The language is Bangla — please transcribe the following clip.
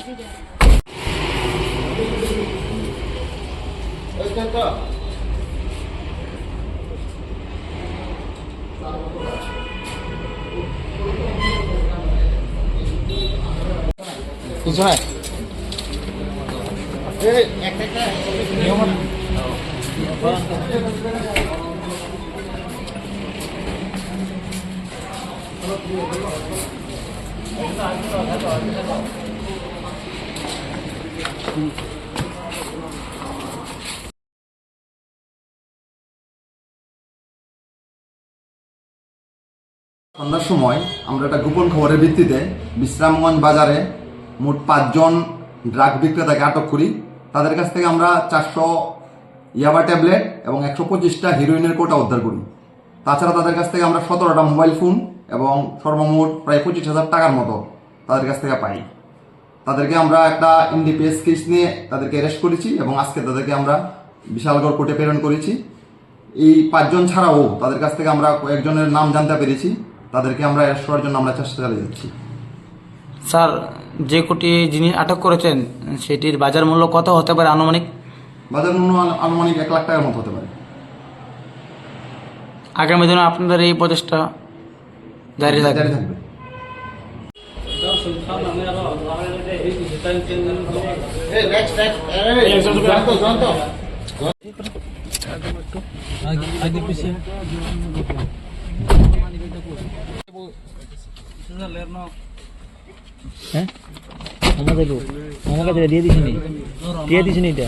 কিছু নাই সন্ধ্যার সময় আমরা একটা গোপন খবরের ভিত্তিতে বিশ্রামগঞ্জ বাজারে মোট 5 জন ড্রাগ বিক্রেতাকে আটক করি। তাদের কাছ থেকে আমরা 400 ইয়াবা ট্যাবলেট এবং 125টা হিরোইনের কোটা উদ্ধার করি। তাছাড়া তাদের কাছ থেকে আমরা 17টা মোবাইল ফোন এবং সর্বমোট প্রায় 25,000 টাকার মতো তাদের কাছ থেকে পাই। তাদেরকে আমরা একটা এনডিপিএস কেস নিয়ে তাদেরকে অ্যারেস্ট করেছি এবং আজকে তাদেরকে আমরা বিশালগড় কোর্টে প্রেরণ করেছি। এই 5 জন ছাড়াও তাদের কাছ থেকে আমরা কয়েকজনের নাম জানতে পেরেছি। তাদেরকে আমরা অ্যারেস্ট করার জন্য আমরা চেষ্টা চালিয়ে যাচ্ছি। স্যার, যে কোটি জিনিস আটক করেছেন সেটির বাজার মূল্য কত হতে পারে আনুমানিক? বাজার মূল্য আনুমানিক 1 লাখ টাকার মতো হতে পারে। আগামী দিনে আপনাদের এই প্রচেষ্টা জারি থাকবে। আমাকে দিয়ে দিছিনি এটা